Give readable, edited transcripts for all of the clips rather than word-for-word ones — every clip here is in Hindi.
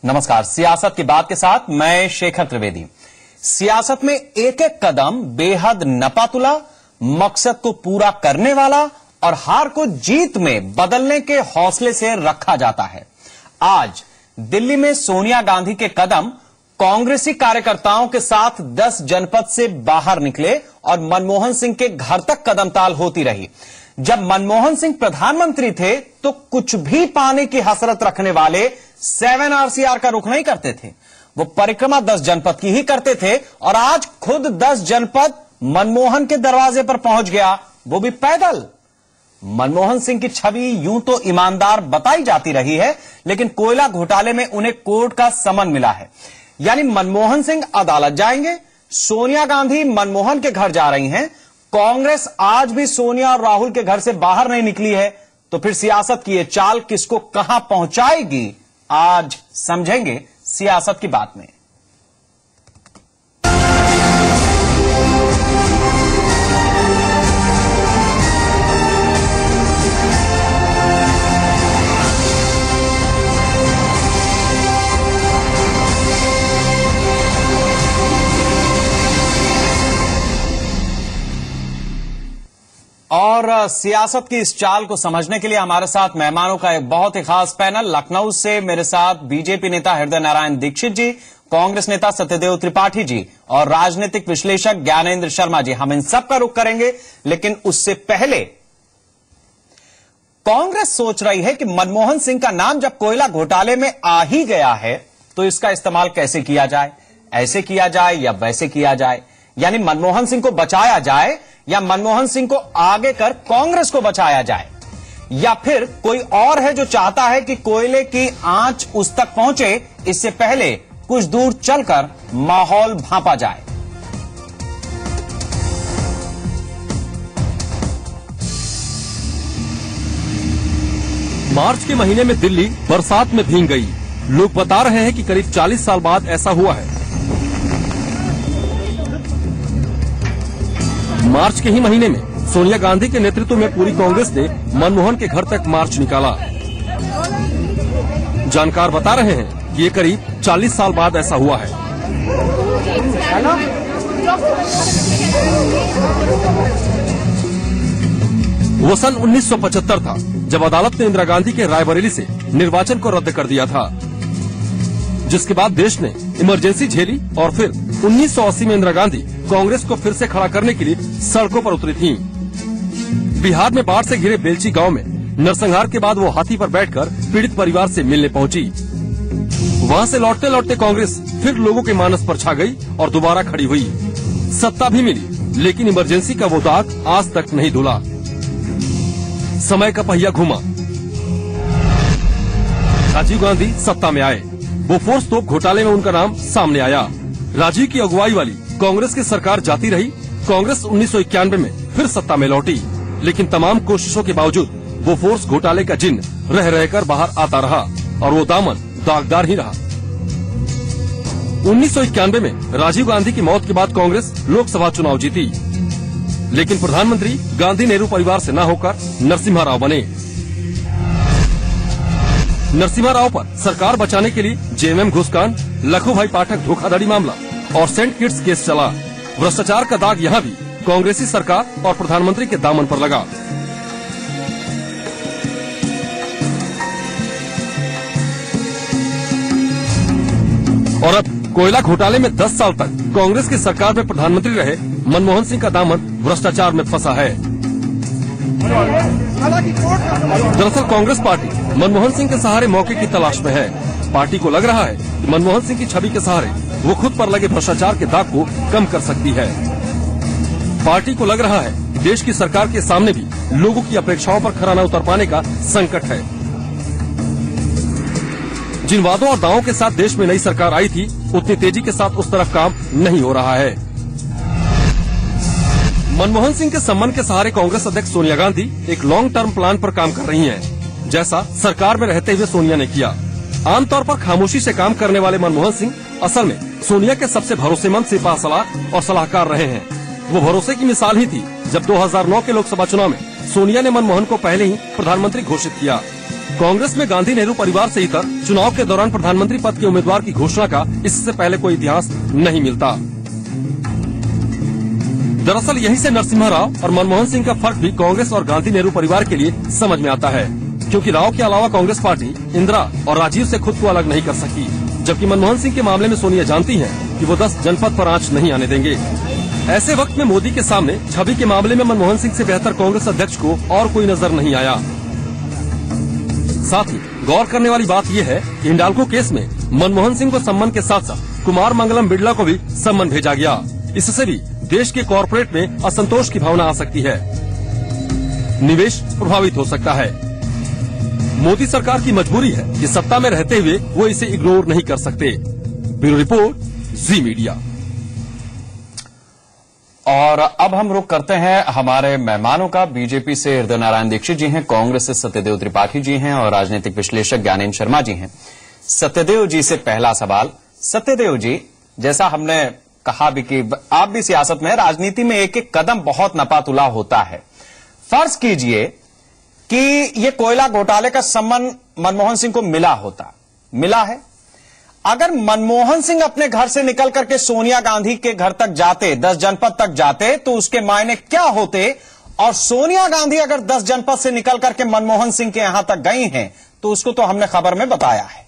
नमस्कार। सियासत की बात के साथ मैं शेखर त्रिवेदी। सियासत में एक एक कदम बेहद नपातुला, मकसद को पूरा करने वाला और हार को जीत में बदलने के हौसले से रखा जाता है। आज दिल्ली में सोनिया गांधी के कदम कांग्रेसी कार्यकर्ताओं के साथ 10 जनपद से बाहर निकले और मनमोहन सिंह के घर तक कदमताल होती रही। जब मनमोहन सिंह प्रधानमंत्री थे तो कुछ भी पाने की हसरत रखने वाले 7 RCR का रुख नहीं करते थे। वो परिक्रमा 10 जनपद की ही करते थे और आज खुद 10 जनपद मनमोहन के दरवाजे पर पहुंच गया, वो भी पैदल। मनमोहन सिंह की छवि यूं तो ईमानदार बताई जाती रही है, लेकिन कोयला घोटाले में उन्हें कोर्ट का समन मिला है। यानी मनमोहन सिंह अदालत जाएंगे, सोनिया गांधी मनमोहन के घर जा रही हैं, कांग्रेस आज भी सोनिया और राहुल के घर से बाहर नहीं निकली है, तो फिर सियासत की ये चाल किसको कहां पहुंचाएगी, आज समझेंगे सियासत की बात में। और सियासत की इस चाल को समझने के लिए हमारे साथ मेहमानों का एक बहुत ही खास पैनल। लखनऊ से मेरे साथ बीजेपी नेता हृदय नारायण दीक्षित जी, कांग्रेस नेता सत्यदेव त्रिपाठी जी और राजनीतिक विश्लेषक ज्ञानेंद्र शर्मा जी। हम इन सब का रुख करेंगे, लेकिन उससे पहले कांग्रेस सोच रही है कि मनमोहन सिंह का नाम जब कोयला घोटाले में आ ही गया है तो इसका इस्तेमाल कैसे किया जाए, ऐसे किया जाए या वैसे किया जाए। यानी मनमोहन सिंह को बचाया जाए या मनमोहन सिंह को आगे कर कांग्रेस को बचाया जाए, या फिर कोई और है जो चाहता है कि कोयले की आंच उस तक पहुंचे इससे पहले कुछ दूर चलकर माहौल भांपा जाए। मार्च के महीने में दिल्ली बरसात में भीग गई। लोग बता रहे हैं कि करीब 40 साल बाद ऐसा हुआ है। मार्च के ही महीने में सोनिया गांधी के नेतृत्व में पूरी कांग्रेस ने मनमोहन के घर तक मार्च निकाला। जानकार बता रहे हैं कि ये करीब 40 साल बाद ऐसा हुआ है। वो सन 1975 था जब अदालत ने इंदिरा गांधी के रायबरेली से निर्वाचन को रद्द कर दिया था, जिसके बाद देश ने इमरजेंसी झेली और फिर 1980 में इंदिरा गांधी कांग्रेस को फिर से खड़ा करने के लिए सड़कों पर उतरी थीं। बिहार में बाढ़ से घिरे बेलची गांव में नरसंहार के बाद वो हाथी पर बैठकर पीड़ित परिवार से मिलने पहुंची। वहां से लौटते लौटते कांग्रेस फिर लोगों के मानस पर छा गई और दोबारा खड़ी हुई। सत्ता भी मिली, लेकिन इमरजेंसी का वो दाग आज तक नहीं धुला। समय का पहिया घूमा, राजीव गांधी सत्ता में आए। बोफोर्स तोप घोटाले में उनका नाम सामने आया। राजीव की अगुवाई वाली कांग्रेस की सरकार जाती रही। कांग्रेस 1991 में फिर सत्ता में लौटी, लेकिन तमाम कोशिशों के बावजूद बोफोर्स घोटाले का जिन्न रह रहकर बाहर आता रहा और वो दामन दागदार ही रहा। 1991 में राजीव गांधी की मौत के बाद कांग्रेस लोकसभा चुनाव जीती, लेकिन प्रधानमंत्री गांधी नेहरू परिवार से न होकर नरसिम्हा राव बने। नरसिम्हा राव पर सरकार बचाने के लिए जेएमएम घूसकांड, लखूभाई पाठक धोखाधड़ी मामला और सेंट किट्स केस चला। भ्रष्टाचार का दाग यहाँ भी कांग्रेसी सरकार और प्रधानमंत्री के दामन पर लगा। और अब कोयला घोटाले में 10 साल तक कांग्रेस की सरकार में प्रधानमंत्री रहे मनमोहन सिंह का दामन भ्रष्टाचार में फंसा है। दरअसल कांग्रेस पार्टी मनमोहन सिंह के सहारे मौके की तलाश में है। पार्टी को लग रहा है कि मनमोहन सिंह की छवि के सहारे वो खुद पर लगे भ्रष्टाचार के दाग को कम कर सकती है। पार्टी को लग रहा है देश की सरकार के सामने भी लोगों की अपेक्षाओं पर खरा न उतर पाने का संकट है। जिन वादों और दावों के साथ देश में नई सरकार आई थी, उतनी तेजी के साथ उस तरफ काम नहीं हो रहा है। मनमोहन सिंह के सम्मान के सहारे कांग्रेस अध्यक्ष सोनिया गांधी एक लॉन्ग टर्म प्लान पर काम कर रही हैं, जैसा सरकार में रहते हुए सोनिया ने किया। आमतौर पर खामोशी से काम करने वाले मनमोहन सिंह असल में सोनिया के सबसे भरोसेमंद सिपा सलाह और सलाहकार रहे हैं। वो भरोसे की मिसाल ही थी जब 2009 के लोकसभा चुनाव में सोनिया ने मनमोहन को पहले ही प्रधानमंत्री घोषित किया। कांग्रेस में गांधी नेहरू परिवार से इतर चुनाव के दौरान प्रधानमंत्री पद के उम्मीदवार की घोषणा का इससे पहले कोई इतिहास नहीं मिलता। दरअसल यही से नरसिम्हा राव और मनमोहन सिंह का फर्क भी कांग्रेस और गांधी नेहरू परिवार के लिए समझ में आता है, क्योंकि राव के अलावा कांग्रेस पार्टी इंदिरा और राजीव से खुद को अलग नहीं कर सकी, जबकि मनमोहन सिंह के मामले में सोनिया जानती हैं कि वो 10 जनपद पर आंच नहीं आने देंगे। ऐसे वक्त में मोदी के सामने छवि के मामले में मनमोहन सिंह से बेहतर कांग्रेस अध्यक्ष को और कोई नजर नहीं आया। साथ ही गौर करने वाली बात यह है कि हिंडाल्को केस में मनमोहन सिंह को सम्मन के साथ साथ कुमार मंगलम बिड़ला को भी सम्मन भेजा गया। इससे भी देश के कॉरपोरेट में असंतोष की भावना आ सकती है, निवेश प्रभावित हो सकता है। मोदी सरकार की मजबूरी है कि सत्ता में रहते हुए वो इसे इग्नोर नहीं कर सकते। ब्यूरो रिपोर्ट, जी मीडिया। और अब हम रुख करते हैं हमारे मेहमानों का। बीजेपी से हृदय नारायण दीक्षित जी हैं, कांग्रेस से सत्यदेव त्रिपाठी जी हैं और राजनीतिक विश्लेषक ज्ञानेन्द्र शर्मा जी हैं। सत्यदेव जी से पहला सवाल। सत्यदेव जी, जैसा हमने कहा भी कि आप भी सियासत में, राजनीति में एक एक कदम बहुत नपातुला होता है। फर्ज कीजिए कि ये कोयला घोटाले का सम्मन मनमोहन सिंह को मिला है। अगर मनमोहन सिंह अपने घर से निकल करके सोनिया गांधी के घर तक जाते, 10 जनपद तक जाते, तो उसके मायने क्या होते? और सोनिया गांधी अगर 10 जनपद से निकल करके मनमोहन सिंह के यहां तक गई हैं, तो उसको तो हमने खबर में बताया है।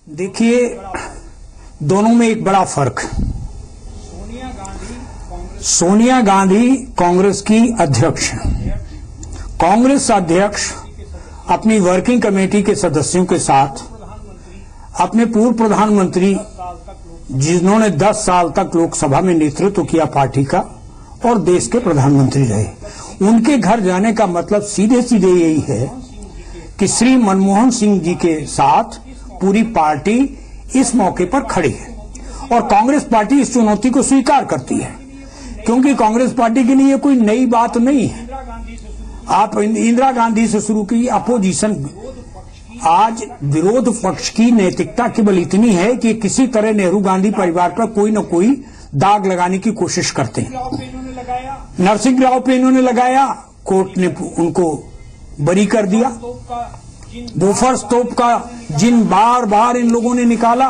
देखिए, दोनों में एक बड़ा फर्क। सोनिया गांधी कांग्रेस की अध्यक्ष हैं। कांग्रेस अध्यक्ष अपनी वर्किंग कमेटी के सदस्यों के साथ अपने पूर्व प्रधानमंत्री, जिन्होंने 10 साल तक लोकसभा में नेतृत्व किया पार्टी का और देश के प्रधानमंत्री रहे, उनके घर जाने का मतलब सीधे सीधे यही है कि श्री मनमोहन सिंह जी के साथ पूरी पार्टी इस मौके पर खड़ी है और कांग्रेस पार्टी इस चुनौती को स्वीकार करती है, क्योंकि कांग्रेस पार्टी के लिए कोई नई बात नहीं है। आप इंदिरा गांधी से शुरू की अपोजिशन, आज विरोध पक्ष की नैतिकता केवल इतनी है कि किसी तरह नेहरू गांधी परिवार पर कोई न कोई दाग लगाने की कोशिश करते हैं। नरसिंह राव पे इन्होंने लगाया, कोर्ट ने उनको बरी कर दिया। बोफर्स तोप का जिन बार बार इन लोगों ने निकाला,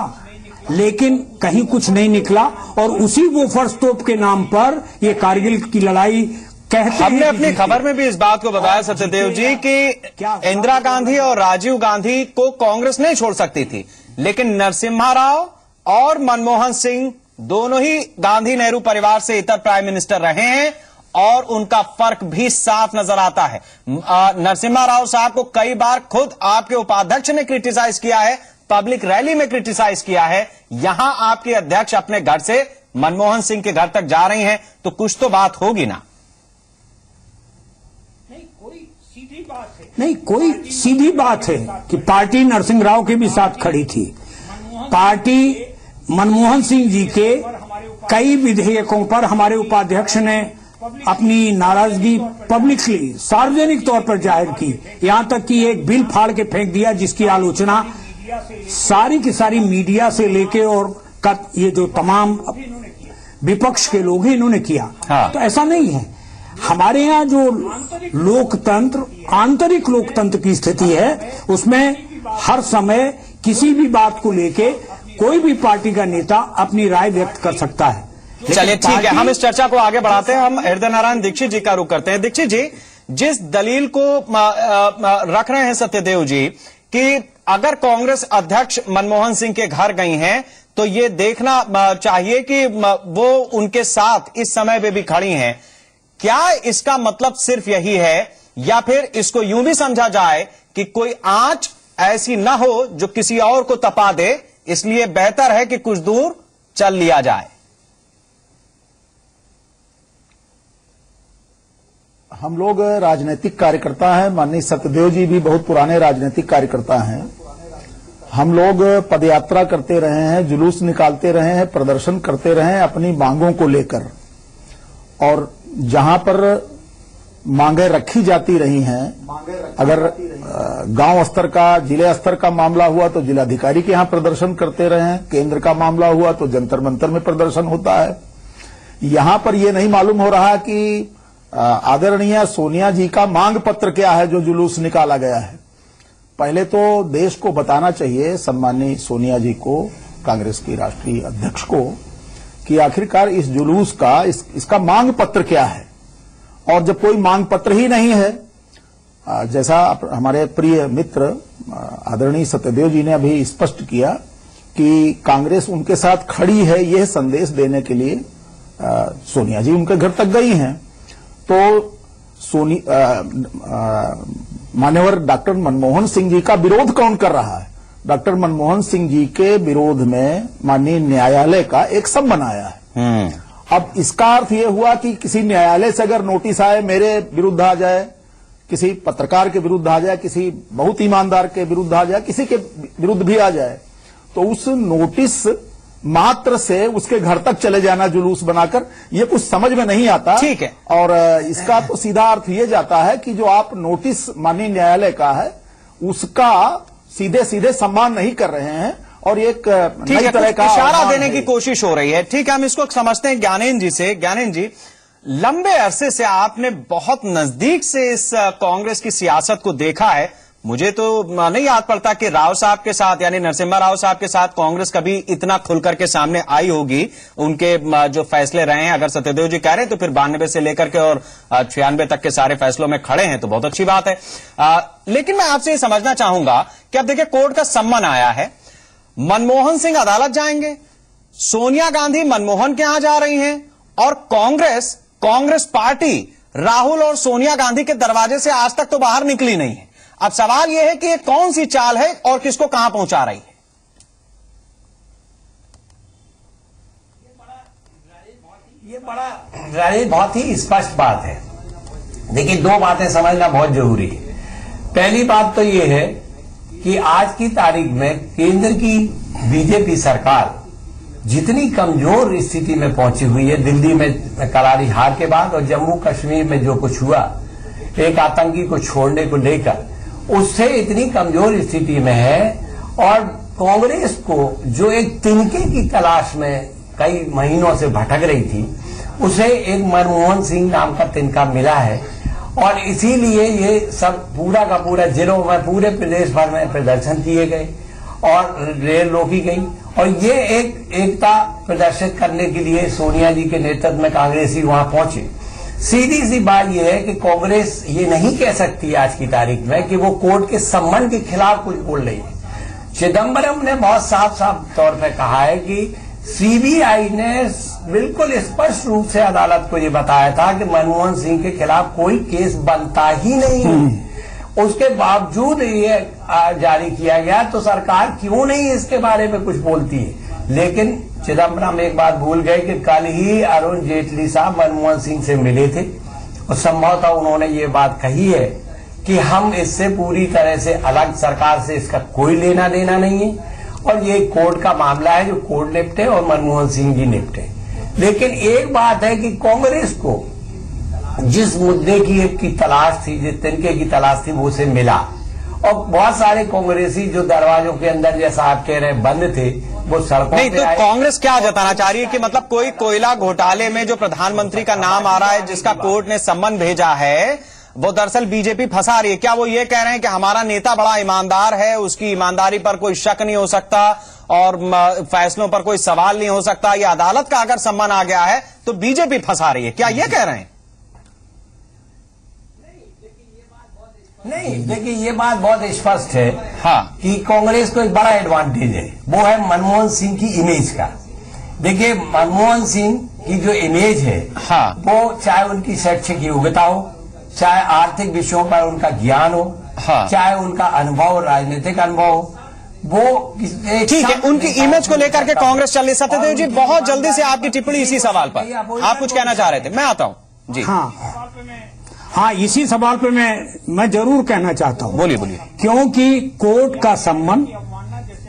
लेकिन कहीं कुछ नहीं निकला और उसी बोफर्स तोप के नाम पर ये कारगिल की लड़ाई कहते हमने हैं। अपनी खबर में भी इस बात को बताया सत्यदेव जी कि इंदिरा गांधी और राजीव गांधी को कांग्रेस नहीं छोड़ सकती थी, लेकिन नरसिम्हा राव और मनमोहन सिंह दोनों ही गांधी नेहरू परिवार से इतर प्राइम मिनिस्टर रहे हैं और उनका फर्क भी साफ नजर आता है। नरसिम्हा राव साहब को कई बार खुद आपके उपाध्यक्ष ने क्रिटिसाइज किया है, पब्लिक रैली में क्रिटिसाइज किया है। यहां आपके अध्यक्ष अपने घर से मनमोहन सिंह के घर तक जा रही हैं, तो कुछ तो बात होगी ना? नहीं, कोई सीधी बात है कि पार्टी नरसिंह राव के भी साथ खड़ी थी। पार्टी मनमोहन सिंह जी के कई विधेयकों पर हमारे उपाध्यक्ष ने अपनी नाराजगी पब्लिकली, सार्वजनिक तौर पर जाहिर की। यहां तक कि एक बिल फाड़ के फेंक दिया जिसकी आलोचना सारी की सारी मीडिया से लेके और ये जो तमाम विपक्ष के लोग हैं इन्होंने किया। हाँ। तो ऐसा नहीं है। हमारे यहाँ जो लोकतंत्र, आंतरिक लोकतंत्र की स्थिति है, उसमें हर समय किसी भी बात को लेके कोई भी पार्टी का नेता अपनी राय व्यक्त कर सकता है। चलिए ठीक है, हम इस चर्चा को आगे बढ़ाते हैं। हम हृदय नारायण दीक्षित जी का रुख करते हैं। दीक्षित जी, जिस दलील को रख रहे हैं सत्यदेव जी कि अगर कांग्रेस अध्यक्ष मनमोहन सिंह के घर गई हैं, तो ये देखना चाहिए कि वो उनके साथ इस समय पे भी खड़ी हैं। क्या इसका मतलब सिर्फ यही है, या फिर इसको यूं भी समझा जाए कि कोई आंच ऐसी न हो जो किसी और को तपा दे, इसलिए बेहतर है कि कुछ दूर चल लिया जाए? हम लोग राजनीतिक कार्यकर्ता हैं, माननीय सत्यदेव जी भी बहुत पुराने राजनीतिक कार्यकर्ता हैं। हम लोग पदयात्रा करते रहे हैं, जुलूस निकालते रहे हैं, प्रदर्शन करते रहे हैं अपनी मांगों को लेकर, और जहां पर मांगे रखी जाती रही हैं, अगर गांव स्तर का, जिले स्तर का मामला हुआ तो जिलाधिकारी के यहां प्रदर्शन करते रहे हैं, केंद्र का मामला हुआ तो जंतर मंतर में प्रदर्शन होता है। यहां पर यह नहीं मालूम हो रहा कि आदरणीय सोनिया जी का मांग पत्र क्या है जो जुलूस निकाला गया है। पहले तो देश को बताना चाहिए, सम्माननीय सोनिया जी को, कांग्रेस की राष्ट्रीय अध्यक्ष को, कि आखिरकार इस जुलूस का इसका मांग पत्र क्या है। और जब कोई मांग पत्र ही नहीं है, जैसा हमारे प्रिय मित्र आदरणीय सत्यदेव जी ने अभी स्पष्ट किया कि कांग्रेस उनके साथ खड़ी है, यह संदेश देने के लिए सोनिया जी उनके घर तक गई हैं। तो मान्यवर डॉक्टर मनमोहन सिंह जी का विरोध कौन कर रहा है? डॉक्टर मनमोहन सिंह जी के विरोध में माननीय न्यायालय का एक समन आया है। अब इसका अर्थ यह हुआ कि किसी न्यायालय से अगर नोटिस आए, मेरे विरुद्ध आ जाए, किसी पत्रकार के विरुद्ध आ जाए, किसी बहुत ईमानदार के विरुद्ध आ जाए, किसी के विरुद्ध भी आ जाए, तो उस नोटिस मात्र से उसके घर तक चले जाना जुलूस बनाकर, ये कुछ समझ में नहीं आता। ठीक है। और इसका तो सीधा अर्थ ये जाता है कि जो आप नोटिस माननीय न्यायालय का है उसका सीधे सीधे सम्मान नहीं कर रहे हैं और एक नई तरह का इशारा देने की कोशिश हो रही है। ठीक है, हम इसको समझते हैं ज्ञानेंद्र जी से। ज्ञानेंद्र जी, लंबे अरसे से आपने बहुत नजदीक से इस कांग्रेस की सियासत को देखा है। मुझे तो नहीं याद पड़ता कि राव साहब के साथ, यानी नरसिम्हा राव साहब के साथ कांग्रेस कभी इतना खुलकर के सामने आई होगी। उनके जो फैसले रहे हैं, अगर सत्यदेव जी कह रहे हैं तो फिर 92 से लेकर के और 96 तक के सारे फैसलों में खड़े हैं, तो बहुत अच्छी बात है। लेकिन मैं आपसे ये समझना चाहूंगा कि अब देखिए कोर्ट का सम्मन आया है, मनमोहन सिंह अदालत जाएंगे, सोनिया गांधी मनमोहन के यहां जा रही हैं, और कांग्रेस पार्टी राहुल और सोनिया गांधी के दरवाजे से आज तक तो बाहर निकली नहीं है। अब सवाल यह है कि ये कौन सी चाल है और किसको कहां पहुंचा रही है? ये बहुत ही स्पष्ट बात है। देखिए, दो बातें समझना बहुत जरूरी है। पहली बात तो ये है कि आज की तारीख में केंद्र की बीजेपी सरकार जितनी कमजोर स्थिति में पहुंची हुई है, दिल्ली में करारी हार के बाद और जम्मू कश्मीर में जो कुछ हुआ, एक आतंकी को छोड़ने को लेकर, उससे इतनी कमजोर स्थिति में है। और कांग्रेस को जो एक तिनके की तलाश में कई महीनों से भटक रही थी, उसे एक मनमोहन सिंह नाम का तिनका मिला है। और इसीलिए ये सब पूरा का पूरा जिलों में, पूरे प्रदेश भर में प्रदर्शन किए गए और रेल रोकी गई। और ये एकता प्रदर्शित करने के लिए सोनिया जी के नेतृत्व में कांग्रेसी वहां पहुंचे। सीधी सी बात यह है कि कांग्रेस ये नहीं कह सकती आज की तारीख में कि वो कोर्ट के सम्मन के खिलाफ कुछ बोल रही है। चिदम्बरम ने बहुत साफ तौर पर कहा है कि सीबीआई ने बिल्कुल स्पष्ट रूप से अदालत को ये बताया था कि मनमोहन सिंह के खिलाफ कोई केस बनता ही नहीं है। उसके बावजूद ये जारी किया गया, तो सरकार क्यों नहीं इसके बारे में कुछ बोलती है? लेकिन चिदम्बरम एक बात भूल गए कि कल ही अरुण जेटली साहब मनमोहन सिंह से मिले थे और संभवतः उन्होंने ये बात कही है कि हम इससे पूरी तरह से अलग, सरकार से इसका कोई लेना देना नहीं है और ये कोर्ट का मामला है जो कोर्ट निपटे और मनमोहन सिंह जी निपटे। लेकिन एक बात है कि कांग्रेस को जिस मुद्दे की तलाश थी, जिस तिनके की तलाश थी, वो उसे मिला। और बहुत सारे कांग्रेसी जो दरवाजों के अंदर, जैसा आप कह रहे हैं, बंद थे, वो सड़कों नहीं, पे तो आए। कांग्रेस क्या जताना चाह रही है कि मतलब कोई कोयला घोटाले में जो प्रधानमंत्री का नाम आ रहा है, जिसका कोर्ट ने सम्मन भेजा है, वो दरअसल बीजेपी फंसा रही है? क्या वो ये कह रहे हैं कि हमारा नेता बड़ा ईमानदार है, उसकी ईमानदारी पर कोई शक नहीं हो सकता और फैसलों पर कोई सवाल नहीं हो सकता, ये अदालत का अगर सम्मन आ गया है तो बीजेपी फंसा रही है, क्या ये कह रहे हैं? नहीं, देखिए, ये बात बहुत स्पष्ट है हाँ, कि कांग्रेस को एक बड़ा एडवांटेज है, वो है मनमोहन सिंह की इमेज का। देखिए, मनमोहन सिंह की जो इमेज है, हाँ, वो चाहे उनकी शैक्षिक योग्यता हो, चाहे आर्थिक विषयों पर उनका ज्ञान हो, हाँ, चाहे उनका अनुभव, राजनीतिक अनुभव हो, वो ठीक है, उनकी इमेज को लेकर के कांग्रेस चल रही। सत्यदेव जी, बहुत जल्दी से आपकी टिप्पणी इसी सवाल पर। आप कुछ कहना चाह रहे थे, मैं आता हूं जी। हाँ, इसी सवाल पे मैं जरूर कहना चाहता हूँ। बोलिए। क्योंकि कोर्ट का सम्मन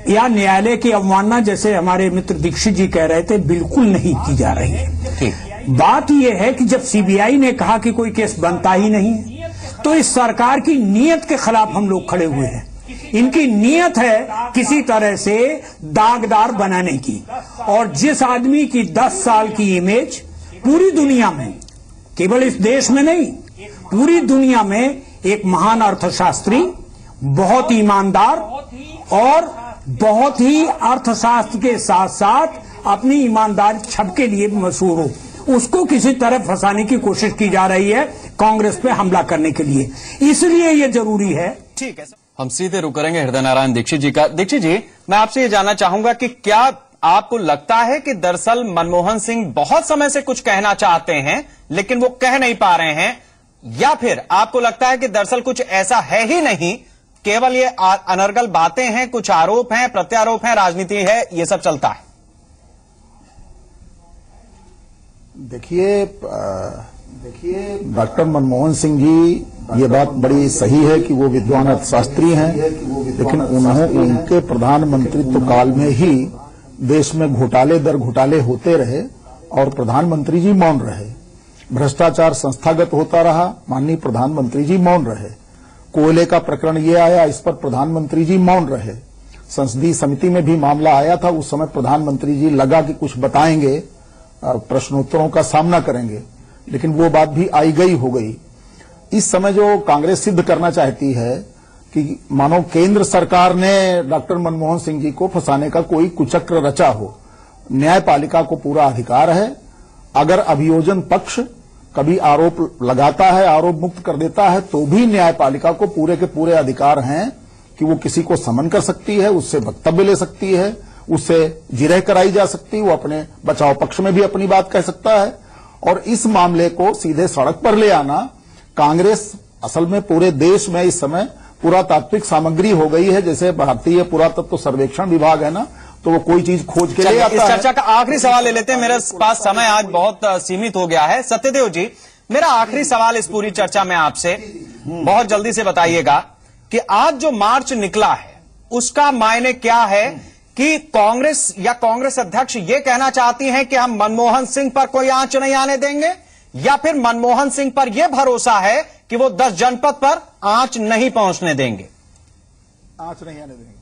या न्यायालय की अवमानना, जैसे हमारे मित्र दीक्षित जी कह रहे थे, बिल्कुल नहीं की जा रही है। ठीक। बात यह है कि जब सीबीआई ने कहा कि कोई केस बनता ही नहीं है, तो इस सरकार की नीयत के खिलाफ हम लोग खड़े हुए हैं। इनकी नीयत है किसी तरह से दागदार बनाने की, और जिस आदमी की 10 साल की इमेज पूरी दुनिया में केवल इस देश में नहीं, पूरी दुनिया में एक महान अर्थशास्त्री, बहुत ईमानदार और बहुत ही अर्थशास्त्र के साथ साथ अपनी ईमानदार छब के लिए मशहूर हो, उसको किसी तरह फंसाने की कोशिश की जा रही है कांग्रेस पे हमला करने के लिए। इसलिए ये जरूरी है। ठीक है, हम सीधे रुक करेंगे हृदय नारायण दीक्षित जी का। दीक्षित जी, मैं आपसे ये जानना चाहूंगा कि क्या आपको लगता है कि दरअसल मनमोहन सिंह बहुत समय से कुछ कहना चाहते हैं लेकिन वो कह नहीं पा रहे हैं, या फिर आपको लगता है कि दरअसल कुछ ऐसा है ही नहीं, केवल ये अनर्गल बातें हैं, कुछ आरोप हैं, प्रत्यारोप हैं, राजनीति है, ये सब चलता है? देखिए डॉक्टर मनमोहन सिंह जी, ये बात बड़ी सही है कि वो विद्वान अर्थशास्त्री हैं, लेकिन उनके प्रधानमंत्रित्व काल में ही देश में घोटाले दर घोटाले होते रहे और प्रधानमंत्री जी मौन रहे। भ्रष्टाचार संस्थागत होता रहा, माननीय प्रधानमंत्री जी मौन रहे। कोयले का प्रकरण ये आया, इस पर प्रधानमंत्री जी मौन रहे। संसदीय समिति में भी मामला आया था, उस समय प्रधानमंत्री जी लगा कि कुछ बताएंगे, प्रश्नोत्तरों का सामना करेंगे, लेकिन वो बात भी आई गई हो गई। इस समय जो कांग्रेस सिद्ध करना चाहती है कि मानो केंद्र सरकार ने डॉक्टर मनमोहन सिंह जी को फंसाने का कोई कुचक्र रचा हो। न्यायपालिका को पूरा अधिकार है, अगर अभियोजन पक्ष कभी आरोप लगाता है, आरोप मुक्त कर देता है, तो भी न्यायपालिका को पूरे के पूरे अधिकार हैं कि वो किसी को समन कर सकती है, उससे वक्तव्य ले सकती है, उससे जिरह कराई जा सकती है, वो अपने बचाव पक्ष में भी अपनी बात कह सकता है। और इस मामले को सीधे सड़क पर ले आना, कांग्रेस असल में पूरे देश में इस समय पुरातात्विक सामग्री हो गई है। जैसे भारतीय पुरातत्व सर्वेक्षण विभाग है ना, तो वो कोई चीज खोज के ले आता है। इस चर्चा का आखिरी सवाल ले लेते हैं, मेरे पास समय आज बहुत सीमित हो गया है। सत्यदेव जी, मेरा आखिरी सवाल इस पूरी चर्चा में आपसे, बहुत जल्दी से बताइएगा कि आज जो मार्च निकला है उसका मायने क्या है कि कांग्रेस या कांग्रेस अध्यक्ष ये कहना चाहती हैं कि हम मनमोहन सिंह पर कोई आंच नहीं आने देंगे, या फिर मनमोहन सिंह पर यह भरोसा है कि वो 10 जनपद पर आंच नहीं पहुंचने देंगे? आंच नहीं आने देंगे,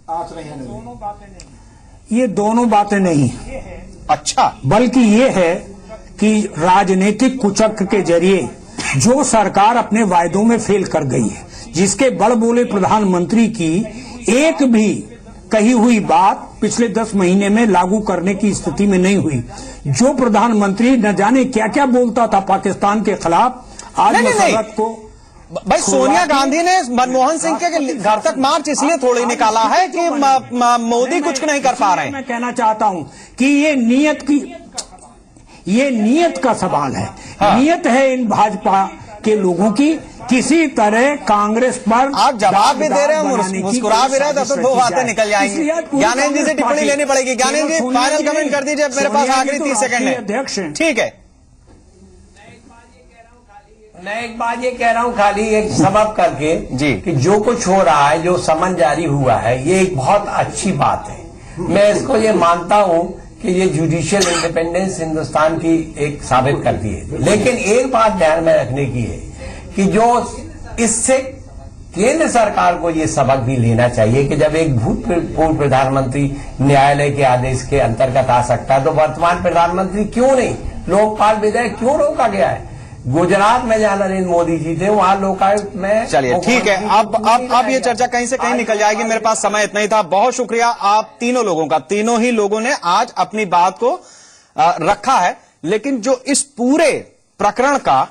आंच नहीं आने देंगे। ये दोनों बातें नहीं, अच्छा, बल्कि ये है कि राजनीतिक कुचक्र के जरिए जो सरकार अपने वायदों में फेल कर गई है, जिसके बड़बोले प्रधानमंत्री की एक भी कही हुई बात पिछले 10 महीने में लागू करने की स्थिति में नहीं हुई। जो प्रधानमंत्री न जाने क्या क्या बोलता था पाकिस्तान के खिलाफ, आज मसरत को भाई सोनिया गांधी ने मनमोहन सिंह के घर तक मार्च इसलिए थोड़ी निकाला है कि मोदी कुछ नहीं कर पा रहे हैं। मैं कहना चाहता हूं कि ये नीयत का सवाल है। हाँ। नीयत है इन भाजपा के लोगों की किसी तरह कांग्रेस पर। आप जवाब भी दे रहे हैं, मुस्कुरा भी रहे हैं, तो 2 बातें निकल जाएंगी। ज्ञानेंद्र जी से टिप्पणी लेनी पड़ेगी। ज्ञानेंद्र जी फाइनल कमेंट कर दीजिए, मेरे पास आखिरी 30 सेकंड है। अध्यक्ष ठीक है, मैं एक बात ये कह रहा हूँ खाली एक सबब करके जी, कि जो कुछ हो रहा है, जो समन जारी हुआ है, ये एक बहुत अच्छी बात है। मैं इसको ये मानता हूँ कि ये जुडिशियल इंडिपेंडेंस हिंदुस्तान की एक साबित करती है। लेकिन एक बात ध्यान में रखने की है कि जो इससे केंद्र सरकार को ये सबक भी लेना चाहिए कि जब एक भूतपूर्व प्रधानमंत्री न्यायालय के आदेश के अंतर्गत आ सकता है, तो वर्तमान प्रधानमंत्री क्यों नहीं, लोकपाल विधेयक क्यों रोका गया है? गुजरात में जहां नरेंद्र मोदी जी थे, वहां लोकायुक्त में। चलिए ठीक है, अब ये चर्चा कहीं से कहीं निकल जाएगी। मेरे पास समय इतना ही था। बहुत शुक्रिया आप तीनों लोगों का। तीनों ही लोगों ने आज अपनी बात को रखा है, लेकिन जो इस पूरे प्रकरण का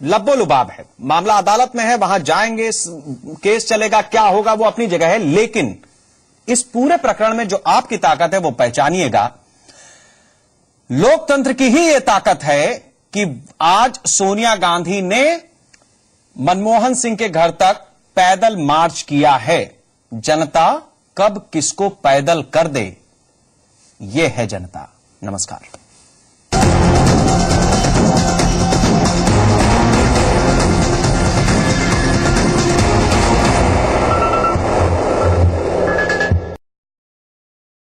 लब्बो लुबाब है, मामला अदालत में है, वहां जाएंगे, केस चलेगा, क्या होगा वो अपनी जगह है, लेकिन इस पूरे प्रकरण में जो आपकी ताकत है वो पहचानिएगा। लोकतंत्र की ही ये ताकत है कि आज सोनिया गांधी ने मनमोहन सिंह के घर तक पैदल मार्च किया है। जनता कब किसको पैदल कर दे, ये है जनता। नमस्कार।